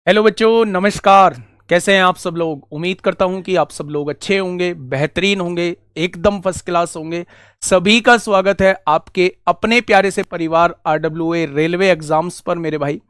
Hello बच्चों, नमस्कार। कैसे हैं आप सब लोग। उम्मीद करता हूं कि आप सब लोग अच्छे होंगे, बेहतरीन होंगे, एकदम फर्स्ट क्लास होंगे। सभी का स्वागत है आपके अपने प्यारे से परिवार आरडब्ल्यूए रेलवे एग्जाम्स पर मेरे भाई।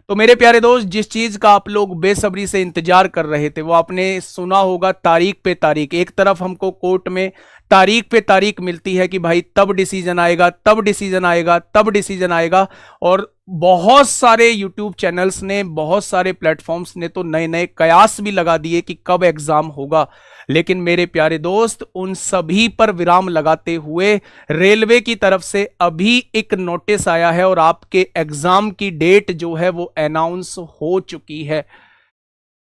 तो मेरे प्यारे दोस्त, जिस चीज का आप लोग बेसब्री से इंतजार कर रहे थे वो आपने सुना होगा। तारीख पे तारीख, एक तरफ हमको कोर्ट में तारीख पे तारीख मिलती है कि भाई तब डिसीजन आएगा, तब डिसीजन आएगा, तब डिसीजन आएगा। और बहुत सारे यूट्यूब चैनल्स ने, बहुत सारे प्लेटफॉर्म्स ने तो नए नए कयास भी लगा दिए कि कब एग्जाम होगा। लेकिन मेरे प्यारे दोस्त, उन सभी पर विराम लगाते हुए रेलवे की तरफ से अभी एक नोटिस आया है और आपके एग्जाम की डेट जो है वो अनाउंस हो चुकी है।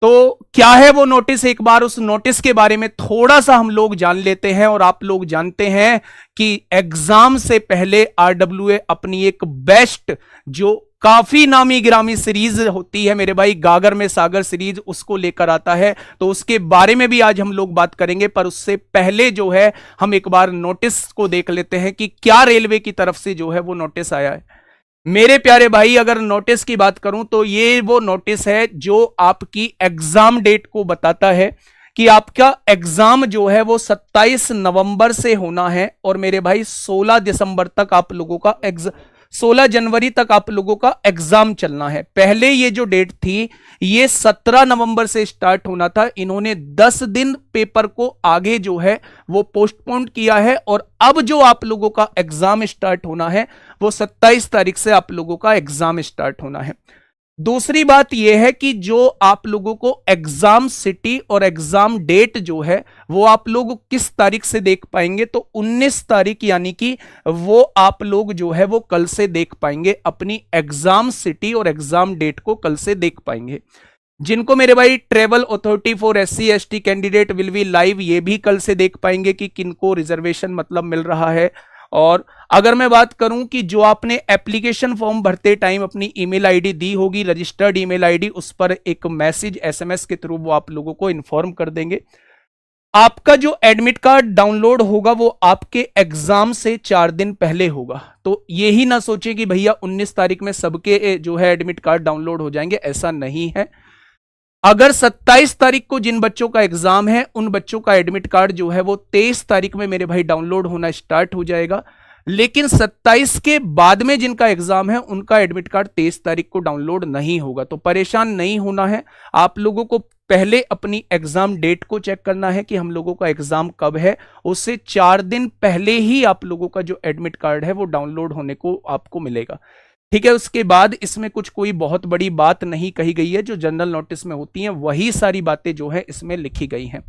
तो क्या है वो नोटिस, एक बार उस नोटिस के बारे में थोड़ा सा हम लोग जान लेते हैं। और आप लोग जानते हैं कि एग्जाम से पहले आरडब्ल्यूए अपनी एक बेस्ट, जो काफी नामी गिरामी सीरीज होती है मेरे भाई, गागर में सागर सीरीज, उसको लेकर आता है। तो उसके बारे में भी आज हम लोग बात करेंगे। पर उससे पहले जो है हम एक बार नोटिस को देख लेते हैं कि क्या रेलवे की तरफ से जो है वो नोटिस आया है। मेरे प्यारे भाई, अगर नोटिस की बात करूं तो ये वो नोटिस है जो आपकी एग्जाम डेट को बताता है कि आपका एग्जाम जो है वो 27 नवंबर से होना है। और मेरे भाई 16 दिसंबर तक आप लोगों का 16 जनवरी तक आप लोगों का एग्जाम चलना है। पहले ये जो डेट थी ये 17 नवंबर से स्टार्ट होना था। इन्होंने 10 दिन पेपर को आगे जो है वो पोस्टपोन किया है। और अब जो आप लोगों का एग्जाम स्टार्ट होना है वो 27 तारीख से आप लोगों का एग्जाम स्टार्ट होना है। दूसरी बात यह है कि जो आप लोगों को एग्जाम सिटी और एग्जाम डेट जो है वो आप लोग किस तारीख से देख पाएंगे, तो 19 तारीख, यानी कि वो आप लोग जो है वो कल से देख पाएंगे। अपनी एग्जाम सिटी और एग्जाम डेट को कल से देख पाएंगे। जिनको मेरे भाई travel authority for SC ST candidate will be live, ये भी कल से देख पाएंगे कि किनको रिजर्वेशन मतलब मिल रहा है। और अगर मैं बात करूं कि जो आपने एप्लीकेशन फॉर्म भरते टाइम अपनी ईमेल आईडी दी होगी, रजिस्टर्ड ईमेल आईडी, उस पर एक मैसेज एसएमएस के थ्रू वो आप लोगों को इन्फॉर्म कर देंगे। आपका जो एडमिट कार्ड डाउनलोड होगा वो आपके एग्जाम से 4 दिन पहले होगा। तो यही ना सोचे कि भैया 19 तारीख में सबके जो है एडमिट कार्ड डाउनलोड हो जाएंगे, ऐसा नहीं है। अगर 27 तारीख को जिन बच्चों का एग्जाम है उन बच्चों का एडमिट कार्ड जो है वो 23 तारीख में मेरे भाई डाउनलोड होना स्टार्ट हो जाएगा। लेकिन 27 के बाद में जिनका एग्जाम है उनका एडमिट कार्ड 23 तारीख को डाउनलोड नहीं होगा। तो परेशान नहीं होना है। आप लोगों को पहले अपनी एग्जाम डेट को चेक करना है कि हम लोगों का एग्जाम कब है। उससे 4 दिन पहले ही आप लोगों का जो एडमिट कार्ड है वो डाउनलोड होने को आपको मिलेगा। ठीक है। उसके बाद इसमें कुछ कोई बहुत बड़ी बात नहीं कही गई है। जो जनरल नोटिस में होती हैं वही सारी बातें जो है इसमें लिखी गई हैं।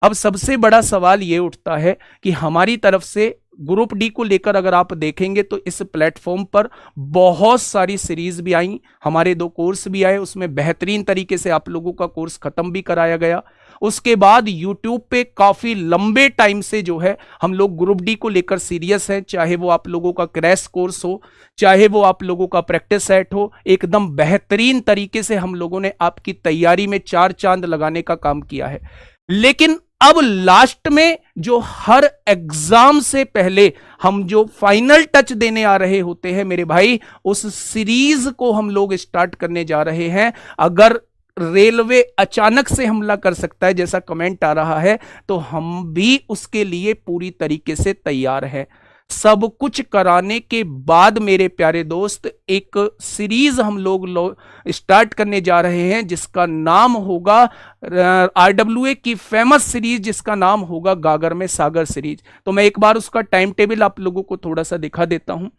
अब सबसे बड़ा सवाल ये उठता है कि हमारी तरफ से ग्रुप डी को लेकर अगर आप देखेंगे तो इस प्लेटफॉर्म पर बहुत सारी सीरीज भी आई, हमारे 2 कोर्स भी आए, उसमें बेहतरीन तरीके से आप लोगों का कोर्स खत्म भी कराया गया। उसके बाद यूट्यूब पे काफी लंबे टाइम से जो है हम लोग ग्रुप डी को लेकर सीरियस हैं। चाहे वो आप लोगों का क्रैश कोर्स हो, चाहे वो आप लोगों का प्रैक्टिस सेट हो, एकदम बेहतरीन तरीके से हम लोगों ने आपकी तैयारी में 4 चांद लगाने का काम किया है। लेकिन अब लास्ट में जो हर एग्जाम से पहले हम जो फाइनल टच देने आ रहे होते हैं मेरे भाई, उस सीरीज को हम लोग स्टार्ट करने जा रहे हैं। अगर रेलवे अचानक से हमला कर सकता है जैसा कमेंट आ रहा है, तो हम भी उसके लिए पूरी तरीके से तैयार हैं। सब कुछ कराने के बाद मेरे प्यारे दोस्त एक सीरीज हम लोग स्टार्ट करने जा रहे हैं जिसका नाम होगा आरडब्ल्यूए की फेमस सीरीज, जिसका नाम होगा गागर में सागर सीरीज। तो मैं एक बार उसका टाइम टेबल आप लोगों को थोड़ा सा दिखा देता हूं।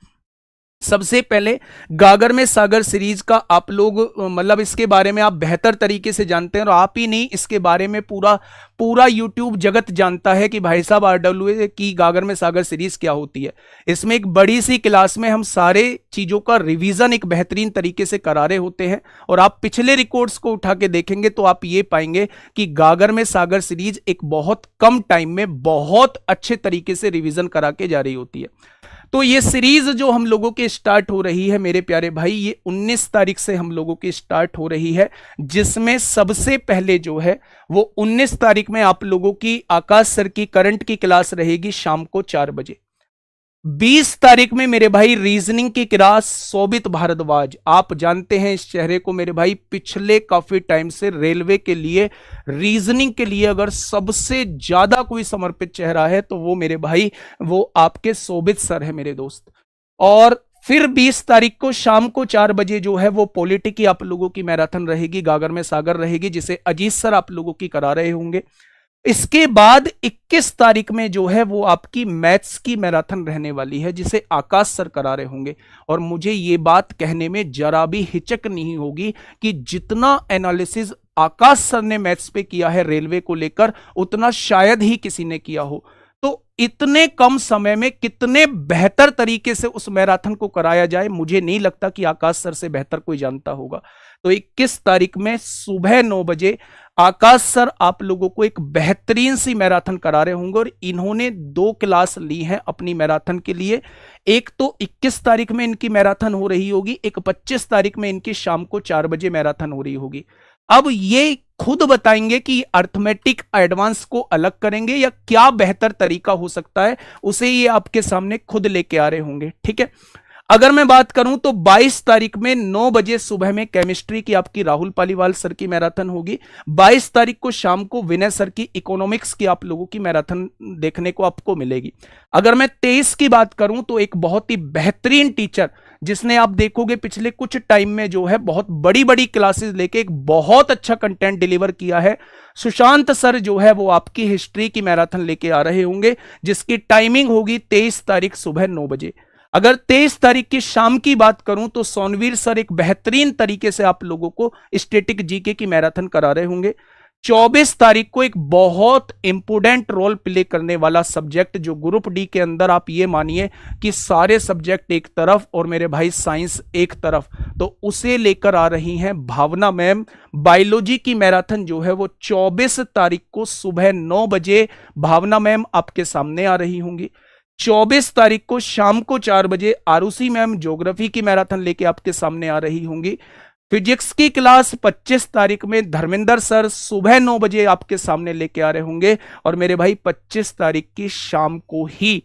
सबसे पहले गागर में सागर सीरीज का आप लोग मतलब इसके बारे में आप बेहतर तरीके से जानते हैं, और आप ही नहीं, इसके बारे में पूरा यूट्यूब जगत जानता है कि भाई साहब आरडब्ल्यूए की गागर में सागर सीरीज क्या होती है। इसमें एक बड़ी सी क्लास में हम सारे चीजों का रिवीजन एक बेहतरीन तरीके से करा रहे होते हैं। और आप पिछले रिकॉर्ड्स को उठा के देखेंगे तो आप ये पाएंगे कि गागर में सागर सीरीज एक बहुत कम टाइम में बहुत अच्छे तरीके से रिवीजन करा के जा रही होती है। तो ये सीरीज जो हम लोगों की स्टार्ट हो रही है मेरे प्यारे भाई, ये 19 तारीख से हम लोगों की स्टार्ट हो रही है, जिसमें सबसे पहले जो है वो 19 तारीख में आप लोगों की आकाश सर की करंट की क्लास रहेगी शाम को 4 बजे। 20 तारीख में मेरे भाई रीजनिंग की क्लास शोभित भारद्वाज, आप जानते हैं इस चेहरे को मेरे भाई, पिछले काफी टाइम से रेलवे के लिए रीजनिंग के लिए अगर सबसे ज्यादा कोई समर्पित चेहरा है तो वो मेरे भाई वो आपके शोभित सर है मेरे दोस्त। और फिर 20 तारीख को शाम को 4 बजे जो है वो पॉलिटी की आप लोगों की मैराथन रहेगी, गागर में सागर रहेगी, जिसे अजीत सर आप लोगों की करा रहे होंगे। इसके बाद 21 तारीख में जो है वो आपकी मैथ्स की मैराथन रहने वाली है, जिसे आकाश सर करा रहे होंगे। और मुझे ये बात कहने में जरा भी हिचक नहीं होगी कि जितना एनालिसिस आकाश सर ने मैथ्स पे किया है रेलवे को लेकर, उतना शायद ही किसी ने किया हो। तो इतने कम समय में कितने बेहतर तरीके से उस मैराथन को कराया जाए, मुझे नहीं लगता कि आकाश सर से बेहतर कोई जानता होगा। तो 21 तारीख में सुबह 9 बजे आकाश सर आप लोगों को एक बेहतरीन सी मैराथन करा रहे होंगे। और इन्होंने 2 क्लास ली हैं अपनी मैराथन के लिए। एक तो 21 तारीख में इनकी मैराथन हो रही होगी, एक 25 तारीख में इनकी शाम को 4 बजे मैराथन हो रही होगी। अब ये खुद बताएंगे कि अर्थमेटिक एडवांस को अलग करेंगे या क्या बेहतर तरीका हो सकता है, उसे ये आपके सामने खुद लेके आ रहे होंगे। ठीक है, अगर मैं बात करूं तो 22 तारीख में 9 बजे सुबह में केमिस्ट्री की आपकी राहुल पालीवाल सर की मैराथन होगी। 22 तारीख को शाम को विनय सर की इकोनॉमिक्स की आप लोगों की मैराथन देखने को आपको मिलेगी। अगर मैं 23 की बात करूं तो एक बहुत ही बेहतरीन टीचर, जिसने आप देखोगे पिछले कुछ टाइम में जो है बहुत बड़ी बड़ी क्लासेस लेके एक बहुत अच्छा कंटेंट डिलीवर किया है, सुशांत सर जो है वो आपकी हिस्ट्री की मैराथन लेके आ रहे होंगे, जिसकी टाइमिंग होगी 23 तारीख सुबह 9 बजे। अगर 23 तारीख की शाम की बात करूं तो सोनवीर सर एक बेहतरीन तरीके से आप लोगों को स्टैटिक जीके की मैराथन करा रहे होंगे। 24 तारीख को एक बहुत इंपोर्टेंट रोल प्ले करने वाला सब्जेक्ट, जो ग्रुप डी के अंदर आप ये मानिए कि सारे सब्जेक्ट एक तरफ और मेरे भाई साइंस एक तरफ, तो उसे लेकर आ रही हैं भावना मैम। बायोलॉजी की मैराथन जो है वो 24 तारीख को सुबह 9 बजे भावना मैम आपके सामने आ रही होंगी। 24 तारीख को शाम को 4 बजे आरुषि मैम ज्योग्राफी की मैराथन लेके आपके सामने आ रही होंगी। फिजिक्स की क्लास 25 तारीख में धर्मेंद्र सर सुबह 9 बजे आपके सामने लेके आ रहे होंगे। और मेरे भाई 25 तारीख की शाम को ही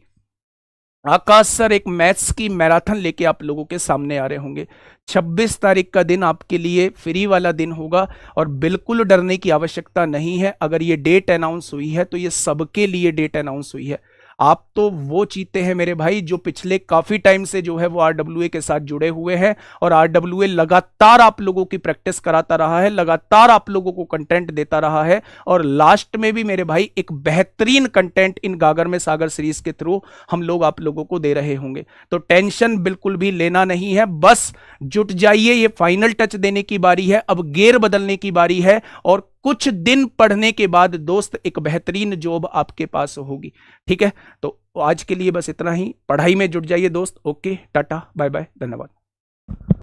आकाश सर एक मैथ्स की मैराथन लेके आप लोगों के सामने आ रहे होंगे। 26 तारीख का दिन आपके लिए फ्री वाला दिन होगा और बिल्कुल डरने की आवश्यकता नहीं है। अगर ये डेट अनाउंस हुई है तो ये सबके लिए डेट अनाउंस हुई है। आप तो वो चीते हैं मेरे भाई जो पिछले काफी टाइम से जो है वो आरडब्ल्यूए के साथ जुड़े हुए हैं, और आरडब्ल्यूए लगातार आप लोगों की प्रैक्टिस कराता रहा है, लगातार आप लोगों को कंटेंट देता रहा है, और लास्ट में भी मेरे भाई एक बेहतरीन कंटेंट इन गागर में सागर सीरीज के थ्रू हम लोग आप लोगों को दे रहे होंगे। तो टेंशन बिल्कुल भी लेना नहीं है, बस जुट जाइए। ये फाइनल टच देने की बारी है, अब गियर बदलने की बारी है, और कुछ दिन पढ़ने के बाद दोस्त एक बेहतरीन जॉब आपके पास होगी। ठीक है, तो आज के लिए बस इतना ही। पढ़ाई में जुट जाइए दोस्त। ओके, टाटा, बाय बाय, धन्यवाद।